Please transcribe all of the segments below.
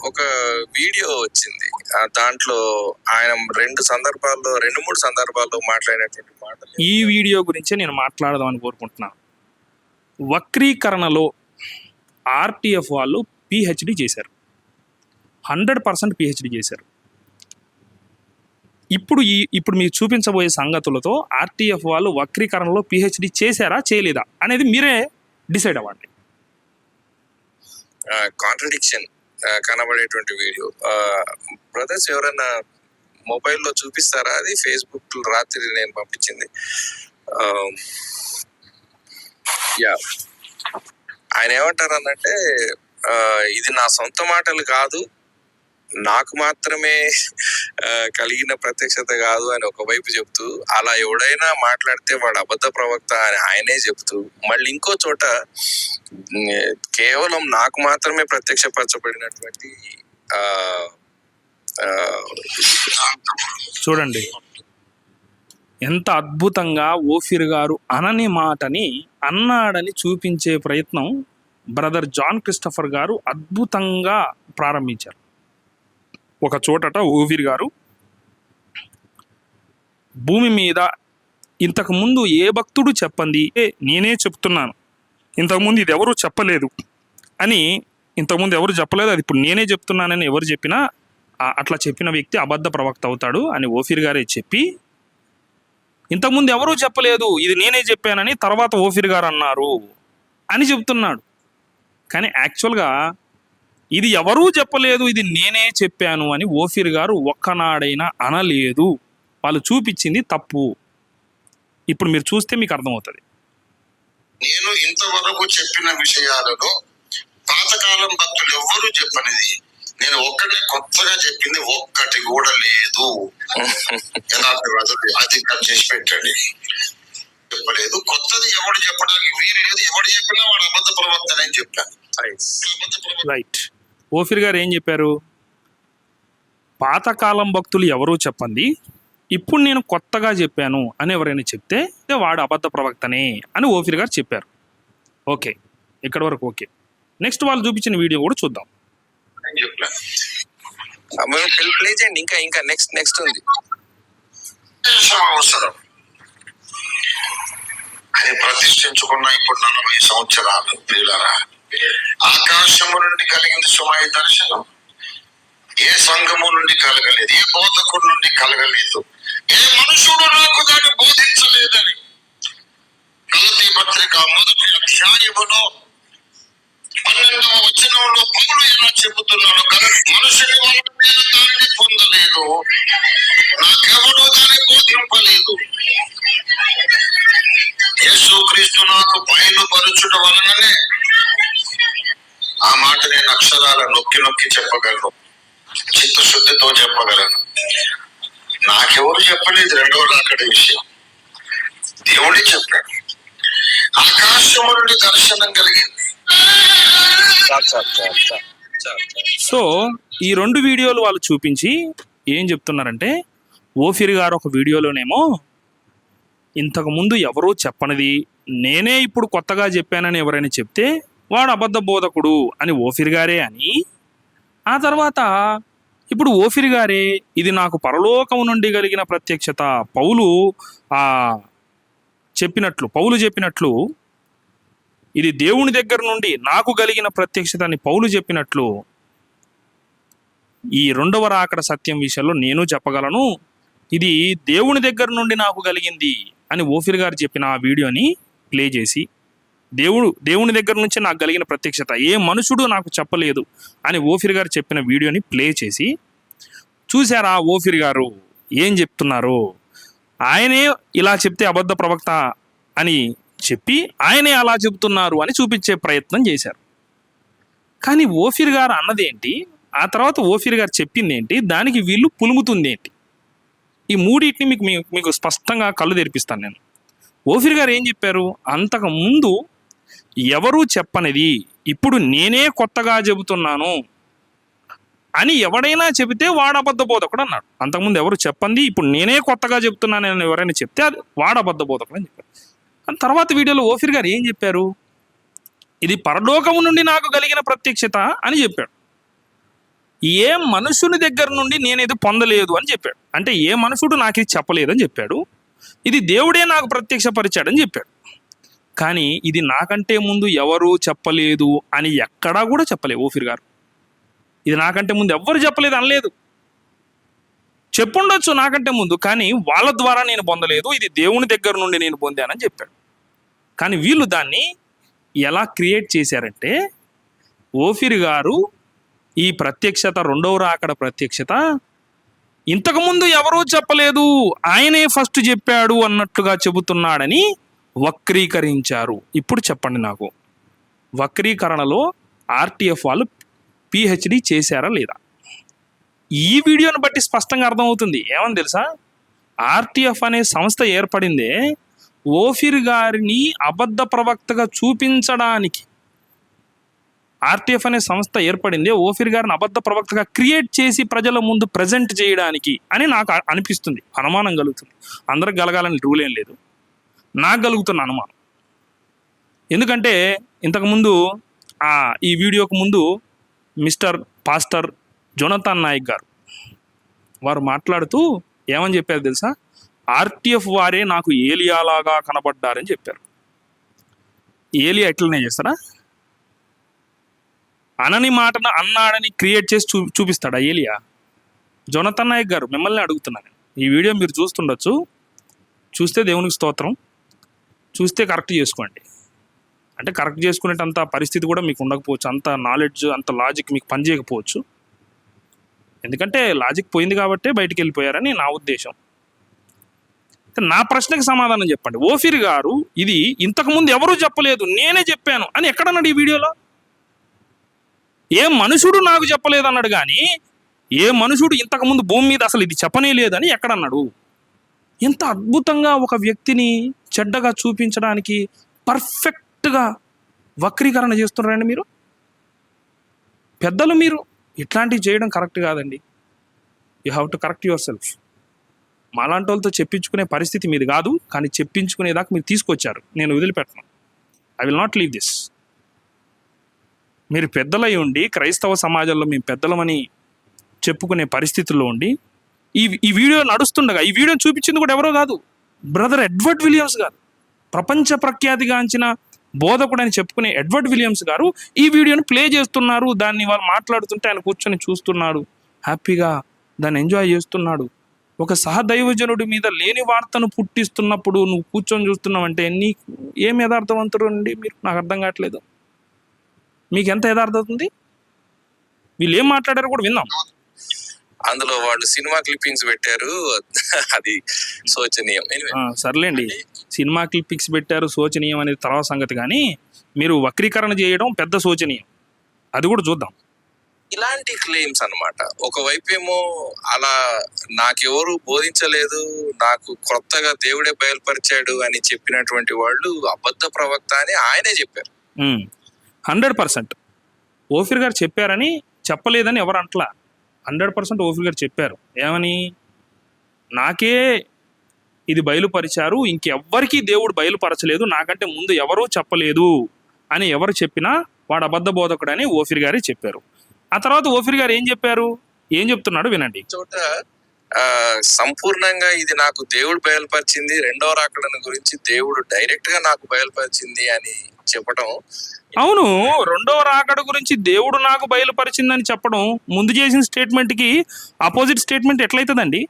ఒక వీడియో వచ్చింది. దాంట్లో ఆయన రెండు మూడు సందర్భాల్లో మాట్లాడినటువంటి మాటలు. ఈ వీడియో గురించే నేను మాట్లాడదామని కోరుకుంటున్నాను. వక్రీకరణలో ఆర్టీఎఫ్ వాళ్ళు పిహెచ్డి చేశారు, 100% పిహెచ్డి చేశారు. ఇప్పుడు మీరు చూపించబోయే సంగతులతో ఆర్టీఎఫ్ వాళ్ళు వక్రీకరణలో పిహెచ్డి చేశారా చేయలేదా అనేది మీరే డిసైడ్ అవ్వండి. Contradiction కనబడేటువంటి video. బ్రదర్స్ ఎవరైనా మొబైల్లో చూపిస్తారా? అది ఫేస్బుక్ రాత్రి నేను పంపించింది. యా, ఆయన ఏమంటారు అనంటే, ఇది నా సొంత మాటలు కాదు, నాకు మాత్రమే కలిగిన ప్రత్యక్షత కాదు అని ఒకవైపు చెప్తూ, అలా ఎవడైనా మాట్లాడితే వాడు అబద్ధ ప్రవక్త అని ఆయనే చెప్తూ, మళ్ళీ ఇంకో చోట కేవలం నాకు మాత్రమే ప్రత్యక్షపరచబడినటువంటి చూడండి ఎంత అద్భుతంగా ఓఫీర్ గారు అనని మాటని అన్నాడని చూపించే ప్రయత్నం బ్రదర్ జాన్ క్రిస్టఫర్ గారు అద్భుతంగా ప్రారంభించారు. ఒక చోటట ఓఫీర్ గారు భూమి మీద ఇంతకుముందు ఏ భక్తుడు చెప్పండి, నేనే చెప్తున్నాను, ఇంతకుముందు ఇది ఎవరు చెప్పలేదు అని, ఇంతకుముందు ఎవరు చెప్పలేదు, అది ఇప్పుడు నేనే చెప్తున్నానని ఎవరు చెప్పినా అట్లా చెప్పిన వ్యక్తి అబద్ధ ప్రవక్త అవుతాడు అని ఓఫీర్ గారే చెప్పి, ఇంతకుముందు ఎవరూ చెప్పలేదు, ఇది నేనే చెప్పానని తర్వాత ఓఫీర్ గారు అన్నారు అని చెప్తున్నాడు. కానీ యాక్చువల్గా ఇది ఎవరూ చెప్పలేదు, ఇది నేనే చెప్పాను అని ఓఫీర్ గారు ఒక్కనాడైనా అనలేదు. వాళ్ళు చూపించింది తప్పు. ఇప్పుడు మీరు చూస్తే మీకు అర్థమవుతుంది. నేను ఇంతవరకు చెప్పిన విషయాలలో పాతకాలం భక్తులు ఎవ్వరూ చెప్పనిది నేను ఒక్కటే కొత్తగా చెప్పింది ఒక్కటి కూడా లేదు. అది కట్ చేసి పెట్టండి. చెప్పలేదు, కొత్తది ఎవడు చెప్పడానికి వీలు లేదు. ఎవడు చెప్పినా వాడు అబద్ధ ప్రవర్తన అని చెప్పాను. రైట్. ఓఫీర్ గారు ఏం చెప్పారు? పాతకాలం భక్తులు ఎవరూ చెప్పండి, ఇప్పుడు నేను కొత్తగా చెప్పాను అని ఎవరైనా చెప్తే వాడు అబద్ధ ప్రవక్తనే అని ఓఫీర్ గారు చెప్పారు. ఓకే, ఇక్కడ వరకు ఓకే. నెక్స్ట్ వాళ్ళు చూపించిన వీడియో కూడా చూద్దాం. ప్లే చేయండి. ఇంకా నెక్స్ట్ ఉంది. అవసరం అని ప్రతిష్ఠించుకున్న ఇప్పుడు 40 సంవత్సరాలు ప్రియులరా, ఆకాశము నుండి కలిగింది సుమాయ దర్శనం ఏ సంఘము నుండి కలగలేదు, ఏ బోధకుడి నుండి కలగలేదు, ఏ మనుషుడు నాకు దాన్ని బోధించలేదని గలతీ పత్రిక 1వ అధ్యాయములో 12వ వచనంలో పౌలు ఎలా చెబుతున్నాడు, మనుషుని వల్ల నేను దానిని పొందలేదు, నాకెవడో దాన్ని బోధింపలేదు, యేసుక్రీస్తు నాకు బయలుపరచుట వలననే ఆ మాట నేను అక్షరాల నొక్కి చెప్పగలను, చిత్తశుద్ధితో చెప్పగలను. నాకెవరు చెప్పలేదు. రెండవ రాకడ విషయం దేవుడే చెప్పాడు. ఆకాశము నుండి దర్శనం కలిగింది. సో ఈ 2 వీడియోలు వాళ్ళు చూపించి ఏం చెప్తున్నారంటే, ఓఫీర్ గారు ఒక వీడియోలోనేమో ఇంతకుముందు ఎవరూ చెప్పనిది నేనే ఇప్పుడు కొత్తగా చెప్పానని ఎవరైనా చెప్తే వాడు అబద్ధ బోధకుడు అని ఓఫీర్ గారే అని, ఆ తర్వాత ఇప్పుడు ఓఫీర్ గారే ఇది నాకు పరలోకం నుండి కలిగిన ప్రత్యక్షత, పౌలు చెప్పినట్లు ఇది దేవుని దగ్గర నుండి నాకు కలిగిన ప్రత్యక్షత అని పౌలు చెప్పినట్లు ఈ 2వ రాకడ సత్యం విషయంలో నేను చెప్పగలను, ఇది దేవుని దగ్గర నుండి నాకు కలిగింది అని ఓఫీర్ గారు చెప్పిన ఆ వీడియోని ప్లే చేసి, దేవుని దగ్గర నుంచి నాకు కలిగిన ప్రత్యక్షత ఏ మనుషుడు నాకు చెప్పలేదు అని ఓఫీర్ గారు చెప్పిన వీడియోని ప్లే చేసి, చూసారా ఓఫీర్ గారు ఏం చెప్తున్నారు, ఆయనే ఇలా చెప్తే అబద్ధ ప్రవక్త అని చెప్పి ఆయనే అలా చెబుతున్నారు అని చూపించే ప్రయత్నం చేశారు. కానీ ఓఫీర్ గారు అన్నదేంటి, ఆ తర్వాత ఓఫీర్ గారు చెప్పింది ఏంటి, దానికి వీళ్ళు పులుముతుంది ఏంటి, ఈ మూడింటిని మీకు స్పష్టంగా కళ్ళు తెరిపిస్తాను నేను. ఓఫీర్ గారు ఏం చెప్పారు, అంతకు ముందు ఎవరూ చెప్పనిది ఇప్పుడు నేనే కొత్తగా చెబుతున్నాను అని ఎవడైనా చెబితే వాడు అబద్ధ బోధకుడు అన్నాడు. అంతకుముందు ఎవరు చెప్పండి, ఇప్పుడు నేనే కొత్తగా చెబుతున్నానని ఎవరైనా చెప్తే అది వాడు అబద్ధ బోధకుడు అని చెప్పారు. తర్వాత వీడియోలో ఓఫీర్ గారు ఏం చెప్పారు, ఇది పరలోకము నుండి నాకు కలిగిన ప్రత్యక్షత అని చెప్పాడు. ఏ మనుషుని దగ్గర నుండి నేను ఇది పొందలేదు అని చెప్పాడు. అంటే ఏ మనుషుడు నాకు ఇది చెప్పలేదని చెప్పాడు. ఇది దేవుడే నాకు ప్రత్యక్షపరిచాడని చెప్పాడు. కానీ ఇది నాకంటే ముందు ఎవరు చెప్పలేదు అని ఎక్కడా కూడా చెప్పలేదు ఓఫీర్ గారు. ఇది నాకంటే ముందు ఎవ్వరు చెప్పలేదు అనలేదు. చెప్పుండొచ్చు నాకంటే ముందు, కానీ వాళ్ళ ద్వారా నేను పొందలేదు, ఇది దేవుని దగ్గర నుండి నేను పొందానని చెప్పాడు. కానీ వీళ్ళు దాన్ని ఎలా క్రియేట్ చేశారంటే, ఓఫీర్ గారు ఈ ప్రత్యక్షత, రెండవ రాకడ ప్రత్యక్షత ఇంతకుముందు ఎవరూ చెప్పలేదు, ఆయనే ఫస్ట్ చెప్పాడు అన్నట్లుగా చెబుతున్నాడని వక్రీకరించారు. ఇప్పుడు చెప్పండి నాకు, వక్రీకరణలో ఆర్టీఎఫ్ వాళ్ళు పిహెచ్డి చేశారా లేదా? ఈ వీడియోని బట్టి స్పష్టంగా అర్థమవుతుంది. ఏమని తెలుసా, ఆర్టీఎఫ్ అనే సంస్థ ఏర్పడిందే ఓఫీర్ గారిని అబద్ధ ప్రవక్తగా చూపించడానికి. ఆర్టీఎఫ్ అనే సంస్థ ఏర్పడిందే ఓఫీర్ గారిని అబద్ధ ప్రవక్తగా క్రియేట్ చేసి ప్రజల ముందు ప్రజెంట్ చేయడానికి అని నాకు అనిపిస్తుంది, అనుమానం కలుగుతుంది. అందరికి కలగాలని రూల్ ఏం లేదు, నాకు కలుగుతున్న అనుమానం. ఎందుకంటే ఇంతకుముందు ఈ వీడియోకు ముందు మిస్టర్ పాస్టర్ జోనథాన్ నాయక్ గారు వారు మాట్లాడుతూ ఏమని చెప్పారు తెలుసా, ఆర్టీఎఫ్ వారే నాకు ఏలియాలాగా కనబడ్డారని చెప్పారు. ఏలియా ఎట్లనే చేస్తారా? అనని మాటను అన్నాడని క్రియేట్ చేసి చూపిస్తాడా ఏలియా? జోనథాన్ నాయక్ గారు మిమ్మల్ని అడుగుతున్నాను, ఈ వీడియో మీరు చూస్తుండొచ్చు, చూస్తే దేవునికి స్తోత్రం, చూస్తే కరెక్ట్ చేసుకోండి. అంటే కరెక్ట్ చేసుకునేటంత పరిస్థితి కూడా మీకు ఉండకపోవచ్చు, అంత నాలెడ్జ్, అంత లాజిక్ మీకు పనిచేయకపోవచ్చు. ఎందుకంటే లాజిక్ పోయింది కాబట్టే బయటికి వెళ్ళిపోయారని నా ఉద్దేశం. నా ప్రశ్నకి సమాధానం చెప్పండి. ఓఫీర్ గారు ఇది ఇంతకుముందు ఎవరూ చెప్పలేదు, నేనే చెప్పాను అని ఎక్కడన్నాడు ఈ వీడియోలో? ఏ మనుషుడు నాకు చెప్పలేదు అన్నాడు, కానీ ఏ మనుషుడు ఇంతకుముందు భూమి మీద అసలు ఇది చెప్పనే లేదని ఎక్కడన్నాడు? ఎంత అద్భుతంగా ఒక వ్యక్తిని చెడ్డగా చూపించడానికి పర్ఫెక్ట్గా వక్రీకరణ చేస్తున్నారండి మీరు. పెద్దలు మీరు ఇట్లాంటివి చేయడం కరెక్ట్ కాదండి. You have to correct your self. మాలాంటి వాళ్ళతో చెప్పించుకునే పరిస్థితి మీది కాదు, కానీ చెప్పించుకునేదాకా మీరు తీసుకొచ్చారు. నేను వదిలిపెట్టను. I will not leave this. మీరు పెద్దలై ఉండి క్రైస్తవ సమాజంలో మేము పెద్దలమని చెప్పుకునే పరిస్థితుల్లో ఉండి ఈ వీడియో నడుస్తుండగా, ఈ వీడియోని చూపించింది కూడా ఎవరో కాదు, బ్రదర్ ఎడ్వర్డ్ విలియమ్స్ గారు, ప్రపంచ ప్రఖ్యాతిగాంచిన బోధకుడు అని చెప్పుకునే ఎడ్వర్డ్ విలియమ్స్ గారు ఈ వీడియోని ప్లే చేస్తున్నారు. దాన్ని వాళ్ళు మాట్లాడుతుంటే ఆయన కూర్చొని చూస్తున్నాడు, హ్యాపీగా దాన్ని ఎంజాయ్ చేస్తున్నాడు. ఒక సహదైవజనుడి మీద లేని వార్తను పుట్టిస్తున్నప్పుడు నువ్వు కూర్చొని చూస్తున్నావు అంటే నీకు ఏం యథార్థవంతుడు అండి మీరు? నాకు అర్థం కావట్లేదు. మీకు ఎంత యథార్థత ఉంది? వీళ్ళు ఏం మాట్లాడారో కూడా విన్నాం. అందులో వాళ్ళు సినిమా క్లిప్పింగ్స్ పెట్టారు, అది శోచనీయం. సర్లేండి, సినిమా క్లిప్పింగ్స్ పెట్టారు, శోచనీయం అనేది తర్వాత సంగతి, కానీ మీరు వక్రీకరణ చేయడం పెద్ద శోచనీయం. అది కూడా చూద్దాం. ఇలాంటి క్లెయిమ్స్ అన్నమాట. ఒకవైపు ఏమో అలా నాకెవరు బోధించలేదు, నాకు కొత్తగా దేవుడే బయలుపరిచాడు అని చెప్పినటువంటి వాళ్ళు అబద్ధ ప్రవక్త అని ఆయనే చెప్పారు. 100% ఓఫీర్ గారు చెప్పారని చెప్పలేదని ఎవరు అంటలా. 100% ఓఫీర్ గారు చెప్పారు. ఏమని? నాకే ఇది బయలుపరిచారు, ఇంకెవ్వరికీ దేవుడు బయలుపరచలేదు, నాకంటే ముందు ఎవరూ చెప్పలేదు అని ఎవరు చెప్పినా వాడు అబద్ధ బోధకుడు అని ఓఫీర్ గారే చెప్పారు. ఆ తర్వాత ఓఫీర్ గారు ఏం చెప్పారు, ఏం చెప్తున్నాడు వినండి. చోట సంపూర్ణంగా ఇది నాకు దేవుడు బయలుపరిచింది, రెండవ రాకడను గురించి దేవుడు డైరెక్ట్ గా నాకు బయలుపరిచింది అని చెప్పడం. అవును, రెండవ రాకడ గురించి దేవుడు నాకు బయలుపరిచిందని చెప్పడం ముందు చేసిన స్టేట్మెంట్కి అపోజిట్ స్టేట్మెంట్ ఎట్లయితుందండి?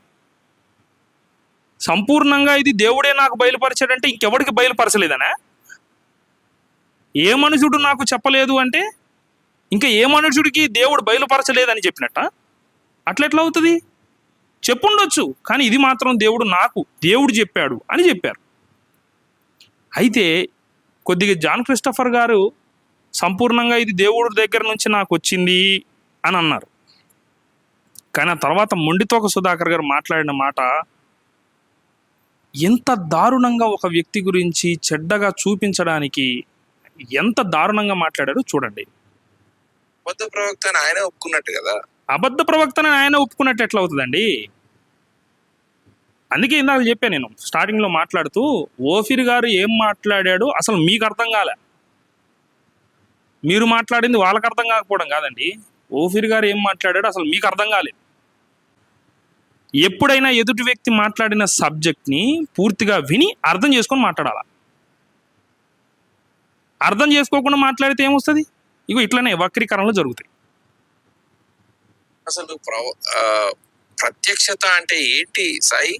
సంపూర్ణంగా ఇది దేవుడే నాకు బయలుపరిచాడంటే ఇంకెవడికి బయలుపరచలేదనా? ఏ మనుషుడు నాకు చెప్పలేదు అంటే ఇంకా ఏ మనుషుడికి దేవుడు బయలుపరచలేదని చెప్పినట్ట? అట్లెట్లా అవుతుంది? చెప్పుండొచ్చు, కానీ ఇది మాత్రం దేవుడు చెప్పాడు అని చెప్పారు. అయితే కొద్దిగా జాన్ క్రిస్టఫర్ గారు సంపూర్ణంగా ఇది దేవుడి దగ్గర నుంచి నాకు వచ్చింది అని అన్నారు. కానీ ఆ తర్వాత మొండితోక సుధాకర్ గారు మాట్లాడిన మాట ఎంత దారుణంగా ఒక వ్యక్తి గురించి చెడ్డగా చూపించడానికి ఎంత దారుణంగా మాట్లాడారో చూడండి. అబద్ధ ప్రవక్త అని ఆయన ఒప్పుకున్నట్టు కదా. అబద్ధ ప్రవక్తని ఆయన ఒప్పుకున్నట్టు ఎట్లా అవుతుందండి? అందుకే ఇందాక చెప్పాను నేను స్టార్టింగ్లో మాట్లాడుతూ, ఓఫీర్ గారు ఏం మాట్లాడాడు అసలు మీకు అర్థం కాలే. మీరు మాట్లాడింది వాళ్ళకి అర్థం కాకపోవడం కాదండి, ఓఫీర్ గారు ఏం మాట్లాడాడో అసలు మీకు అర్థం కాలేదు. ఎప్పుడైనా ఎదుటి వ్యక్తి మాట్లాడిన సబ్జెక్ట్ని పూర్తిగా విని అర్థం చేసుకొని మాట్లాడాలి. అర్థం చేసుకోకుండా మాట్లాడితే ఏమొస్తుంది? ఇగో ఇట్లనే వక్రీకరణలు జరుగుతాయి. అసలు ప్రత్యక్షత అంటే ఏంటి Sai?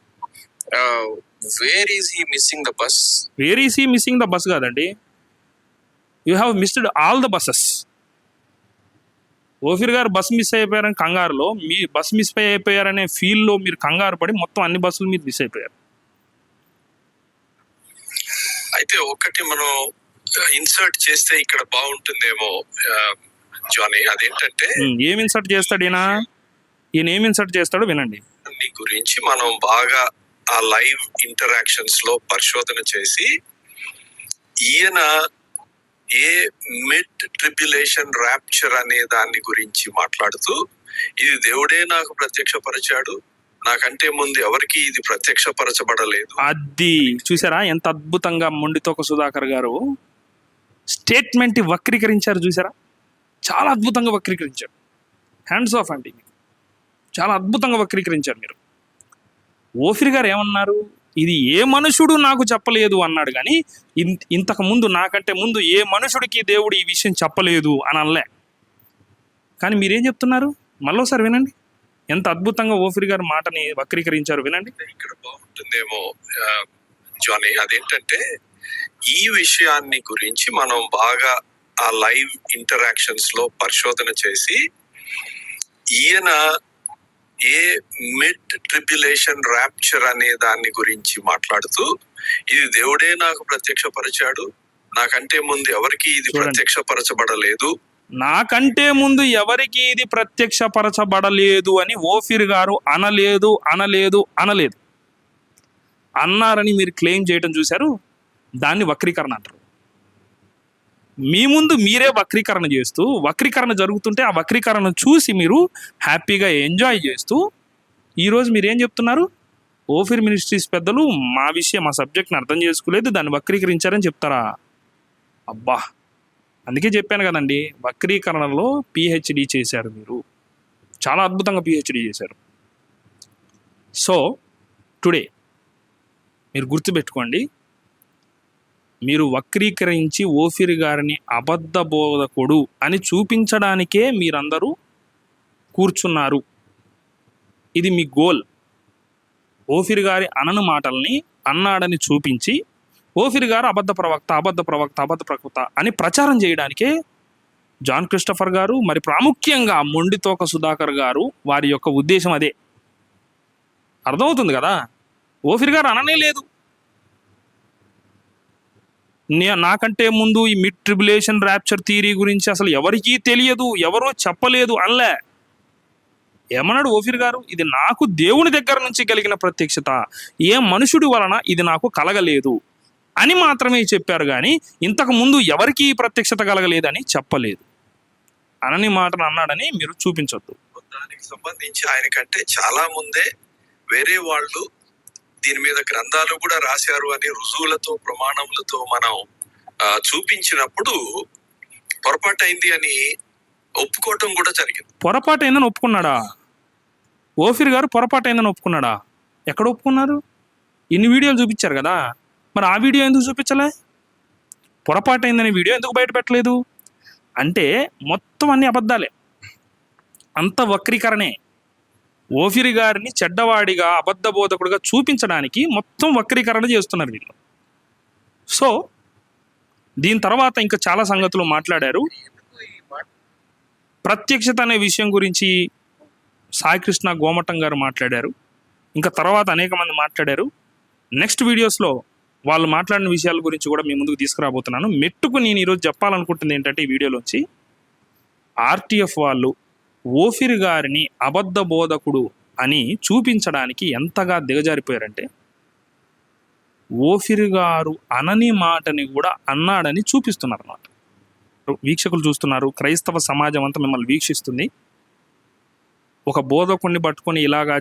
Where is he missing the bus? Where is he missing the bus కాదండి, you have missed all the buses. ఓఫీర్ గారు బస్ మిస్ అయిపోయారని కంగారులో, మీ బస్ మిస్ అయిపోయారనే ఫీల్లో మీరు కంగారు పడి మొత్తం అన్ని బస్సులు మీరు మిస్ అయిపోయారు. అయితే ఒకటి మనం ఇన్సర్ట్ చేస్తే ఇక్కడ బాగుంటుందేమో జానీ, అదేంటంటే ఏం ఇన్సర్ట్ చేస్తాడు ఈయన ఏం ఇన్సర్ట్ చేస్తాడో వినండి. నీ గురించి మనం బాగా ఆ లైవ్ ఇంటరాక్షన్స్ లో పరిశోధన చేసి ఈయన ఏ మిడ్ ట్రిబ్యులేషన్ ర్యాప్చర్ అనే దాని గురించి మాట్లాడుతూ, ఇది దేవుడే నాకు ప్రత్యక్షపరిచాడు, నాకంటే ముందు ఎవరికి ఇది ప్రత్యక్షపరచబడలేదు. అది చూసారా ఎంత అద్భుతంగా మొండితోక సుధాకర్ గారు స్టేట్మెంట్ వక్రీకరించారు చూసారా? చాలా అద్భుతంగా వక్రీకరించారు. హ్యాండ్స్ ఆఫ్ అండి, చాలా అద్భుతంగా వక్రీకరించారు మీరు. ఓఫీర్ గారు ఏమన్నారు? ఇది ఏ మనుషుడు నాకు చెప్పలేదు అన్నాడు, కానీ ఇంతకు ముందు నాకంటే ముందు ఏ మనుషుడికి దేవుడు ఈ విషయం చెప్పలేదు అని అనలే. కానీ మీరేం చెప్తున్నారు? మళ్ళీసారి వినండి ఎంత అద్భుతంగా ఓఫీర్ గారు మాటని వక్రీకరించారు, వినండి. ఇక్కడ బాగుంటుందేమో జానీ, అదేంటంటే ఈ విషయాన్ని గురించి మనం బాగా ఆ లైవ్ ఇంటరాక్షన్స్ లో పరిశోధన చేసి ఈయన ఏ మిడ్ ట్రిబ్యులేషన్ ర్యాప్చర్ అనే దాని గురించి మాట్లాడుతూ, ఇది దేవుడే నాకు ప్రత్యక్షపరిచాడు, నాకంటే ముందు ఎవరికి ఇది ప్రత్యక్షపరచబడలేదు, నాకంటే ముందు ఎవరికి ఇది ప్రత్యక్షపరచబడలేదు అని ఓఫీర్ గారు అనలేదు అనలేదు అనలేదు. అన్నారని మీరు క్లెయిమ్ చేయడం చూశారు, దాన్ని వక్రీకరణ అంటారు. మీ ముందు మీరే వక్రీకరణ చేస్తూ, వక్రీకరణ జరుగుతుంటే ఆ వక్రీకరణ చూసి మీరు హ్యాపీగా ఎంజాయ్ చేస్తూ, ఈరోజు మీరు ఏం చెప్తున్నారు? ఓఫీర్ మినిస్ట్రీస్ పెద్దలు మా విషయం, మా సబ్జెక్ట్ని అర్థం చేసుకోలేదు, దాన్ని వక్రీకరించారని చెప్తారా? అబ్బా, అందుకే చెప్పాను కదండి, వక్రీకరణలో పిహెచ్డి చేశారు మీరు, చాలా అద్భుతంగా పిహెచ్డి చేశారు. సో టుడే మీరు గుర్తుపెట్టుకోండి, మీరు వక్రీకరించి ఓఫీర్ గారిని అబద్ధ బోధకుడు అని చూపించడానికే మీరందరూ కూర్చున్నారు. ఇది మీ గోల్. ఓఫీర్ గారి అనను మాటల్ని అన్నాడని చూపించి ఓఫీర్ గారు అబద్ధ ప్రవక్త అని ప్రచారం చేయడానికే జాన్ క్రిస్టఫర్ గారు, మరి ప్రాముఖ్యంగా మొండితోక సుధాకర్ గారు వారి యొక్క ఉద్దేశం అదే. అర్థమవుతుంది కదా? ఓఫీర్ గారు అననే లేదు, నాకంటే ముందు ఈ మిడ్ ట్రిబ్యులేషన్ ర్యాప్చర్ థియరీ గురించి అసలు ఎవరికీ తెలియదు, ఎవరో చెప్పలేదు అనలే. ఏమన్నాడు ఓఫీర్ గారు? ఇది నాకు దేవుని దగ్గర నుంచి కలిగిన ప్రత్యక్షత, ఏ మనుషుడి వలన ఇది నాకు కలగలేదు అని మాత్రమే చెప్పారు, కానీ ఇంతకు ముందు ఎవరికి ఈ ప్రత్యక్షత కలగలేదని చెప్పలేదు. అనని మాటను అన్నాడని మీరు చూపించొద్దు. దానికి సంబంధించి ఆయన కంటే చాలా ముందే వేరే వాళ్ళు దీని మీద గ్రంథాలు కూడా రాశారు అని రుజువులతో ప్రమాణములతో మనం చూపించినప్పుడు పొరపాటు అయింది అని ఒప్పుకోవటం కూడా జరిగింది. పొరపాటు అయిందని ఒప్పుకున్నాడా ఓఫీర్ గారు? పొరపాటు అయిందని ఒప్పుకున్నాడా? ఎక్కడ ఒప్పుకున్నారు? ఇన్ని వీడియోలు చూపించారు కదా, మరి ఆ వీడియో ఎందుకు చూపించలే? పొరపాటు అయిందనే వీడియో ఎందుకు బయట పెట్టలేదు? అంటే మొత్తం అన్ని అబద్ధాలే, అంత వక్రీకరణే. ఓఫీర్ గారిని చెడ్డవాడిగా, అబద్ధ బోధకుడిగా చూపించడానికి మొత్తం వక్రీకరణ చేస్తున్నారు వీళ్ళు. సో దీని తర్వాత ఇంకా చాలా సంగతులు మాట్లాడారు. ప్రత్యక్షత అనే విషయం గురించి సాయికృష్ణ గోమటం గారు మాట్లాడారు, ఇంకా తర్వాత అనేక మంది మాట్లాడారు. నెక్స్ట్ వీడియోస్లో వాళ్ళు మాట్లాడిన విషయాల గురించి కూడా మీ ముందుకు తీసుకురాబోతున్నాను. మెట్టుకు నేను ఈరోజు చెప్పాలనుకుంటుంది ఏంటంటే, ఈ వీడియోలోంచి ఆర్టీఎఫ్ వాళ్ళు ఓఫీర్ గారిని అబద్ధ బోధకుడు అని చూపించడానికి ఎంతగా దిగజారిపోయారంటే, ఓఫీర్ గారు అనని మాటని కూడా అన్నాడని చూపిస్తున్నారు అన్నమాట. వీక్షకులు చూస్తున్నారు, క్రైస్తవ సమాజం అంతా మిమ్మల్ని వీక్షిస్తుంది. ఒక బోధకుడిని పట్టుకొని ఇలాగా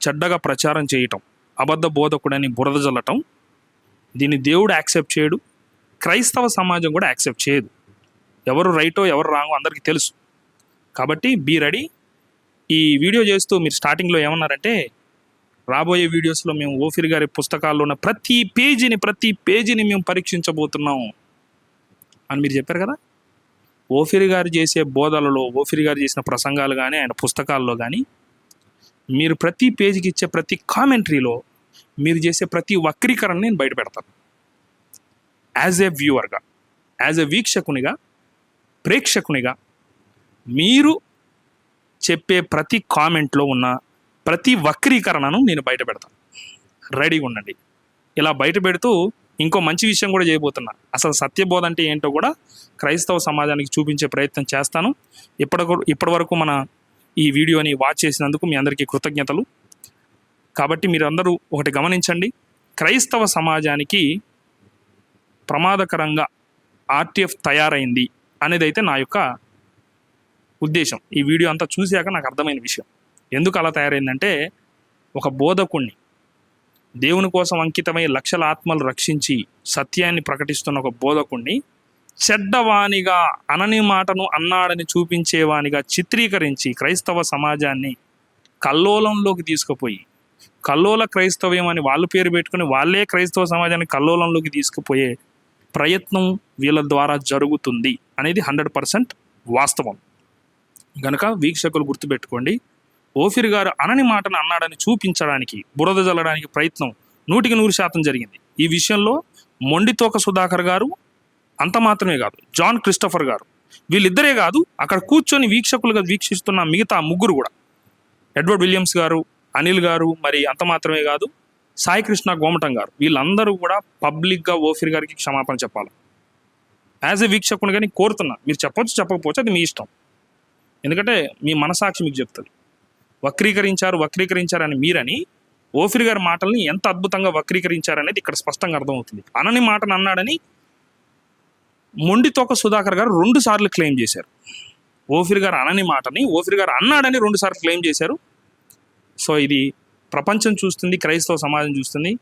చెడ్డగా ప్రచారం చేయటం, అబద్ధ బోధకుడని బురద జల్లటం, దీన్ని దేవుడు యాక్సెప్ట్ చేయడు, క్రైస్తవ సమాజం కూడా యాక్సెప్ట్ చేయదు. ఎవరు రైటో ఎవరు రాంగో అందరికీ తెలుసు. కాబట్టి బీ రెడీ. ఈ వీడియో చేస్తూ మీరు స్టార్టింగ్లో ఏమన్నారంటే, రాబోయే వీడియోస్లో మేము ఓఫీర్ గారి పుస్తకాల్లో ఉన్న ప్రతి పేజీని మేము పరీక్షించబోతున్నాం అని మీరు చెప్పారు కదా. ఓఫీర్ గారు చేసే బోధలలో, ఓఫీర్ గారు చేసిన ప్రసంగాలు కానీ, ఆయన పుస్తకాల్లో కానీ, మీరు ప్రతి పేజీకి ఇచ్చే ప్రతి కామెంటరీలో మీరు చేసే ప్రతి వక్రీకరణని నేను బయట పెడతాను. యాజ్ ఏ వ్యూవర్గా, యాజ్ ఏ వీక్షకునిగా, ప్రేక్షకునిగా మీరు చెప్పే ప్రతి కామెంట్లో ఉన్న ప్రతి వక్రీకరణను నేను బయట పెడతాను. రెడీగా ఉండండి. ఇలా బయట పెడుతూ ఇంకో మంచి విషయం కూడా చేయబోతున్నా. అసలు సత్యబోధ అంటే ఏంటో కూడా క్రైస్తవ సమాజానికి చూపించే ప్రయత్నం చేస్తాను. ఇప్పటి వరకు మన ఈ వీడియోని వాచ్ చేసినందుకు మీ అందరికీ కృతజ్ఞతలు. కాబట్టి మీరందరూ ఒకటి గమనించండి, క్రైస్తవ సమాజానికి ప్రమాదకరంగా ఆర్టీఎఫ్ తయారైంది అనేది అయితే నా యొక్క ఉద్దేశం. ఈ వీడియో అంతా చూశాక నాకు అర్థమైన విషయం. ఎందుకు అలా తయారైందంటే, ఒక బోధకుణ్ణి, దేవుని కోసం అంకితమై లక్షల ఆత్మలు రక్షించి సత్యాన్ని ప్రకటిస్తున్న ఒక బోధకుణ్ణి చెడ్డవానిగా, అనని మాటను అన్నాడని చూపించేవానిగా చిత్రీకరించి క్రైస్తవ సమాజాన్ని కల్లోలంలోకి తీసుకుపోయి, కల్లోల క్రైస్తవ్యం అని వాళ్ళు పేరు పెట్టుకుని వాళ్ళే క్రైస్తవ సమాజాన్ని కల్లోలంలోకి తీసుకుపోయే ప్రయత్నం వీళ్ళ ద్వారా జరుగుతుంది అనేది 100% వాస్తవం. గనక వీక్షకులు గుర్తుపెట్టుకోండి, ఓఫీర్ గారు అనని మాటను అన్నాడని చూపించడానికి, బురద జల్లడానికి ప్రయత్నం 100% జరిగింది. ఈ విషయంలో మొండితోక సుధాకర్ గారు అంత మాత్రమే కాదు, జాన్ క్రిస్టఫర్ గారు, వీళ్ళిద్దరే కాదు, అక్కడ కూర్చొని వీక్షకులుగా వీక్షిస్తున్న మిగతా ముగ్గురు కూడా, ఎడ్వర్డ్ విలియమ్స్ గారు, అనిల్ గారు, మరి అంత మాత్రమే కాదు సాయి కృష్ణ గోమటం గారు, వీళ్ళందరూ కూడా పబ్లిక్గా ఓఫీర్ గారికి క్షమాపణ చెప్పాలి. యాజ్ ఏ వీక్షకునిగా నేను కోరుతున్నా. మీరు చెప్పొచ్చు, చెప్పకపోవచ్చు, అది మీ ఇష్టం. ఎందుకంటే మీ మనసాక్షి మీకు చెప్తుంది. వక్రీకరించారని మీరని ఓఫీర్ గారి మాటల్ని ఎంత అద్భుతంగా వక్రీకరించారనేది ఇక్కడ స్పష్టంగా అర్థమవుతుంది. అనని మాటను అన్నాడని మొండితోక సుధాకర్ గారు 2 సార్లు క్లెయిమ్ చేశారు. ఓఫీర్ గారు అనని మాటని ఓఫీర్ గారు అన్నాడని 2 సార్లు క్లెయిమ్ చేశారు. సో ఇది ప్రపంచం చూస్తుంది, క్రైస్తవ సమాజం చూస్తుంది.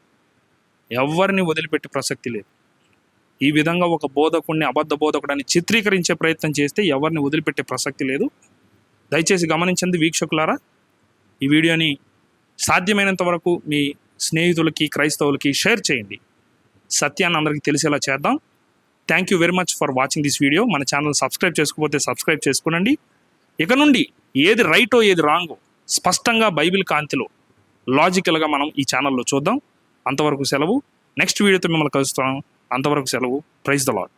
ఎవరిని వదిలిపెట్టే ప్రసక్తి లేదు. ఈ విధంగా ఒక బోధకుడిని అబద్ధ బోధకుడని చిత్రీకరించే ప్రయత్నం చేస్తే ఎవరిని వదిలిపెట్టే ప్రసక్తి లేదు. దయచేసి గమనించండి వీక్షకులారా. ఈ వీడియోని సాధ్యమైనంత వరకు మీ స్నేహితులకి, క్రైస్తవులకి షేర్ చేయండి. సత్యాన్ని అందరికీ తెలిసేలా చేద్దాం. Thank you very much for watching this video. మన ఛానల్ సబ్స్క్రైబ్ చేసుకోకపోతే సబ్స్క్రైబ్ చేసుకోనండి. ఇక నుండి ఏది రైటో ఏది రాంగో స్పష్టంగా బైబిల్ కాంతిలో లాజికల్గా మనం ఈ ఛానల్లో చూద్దాం. అంతవరకు సెలవు. నెక్స్ట్ వీడియోతో మిమ్మల్ని కలుస్తాను. అంతవరకు సెలవు. Praise the lord.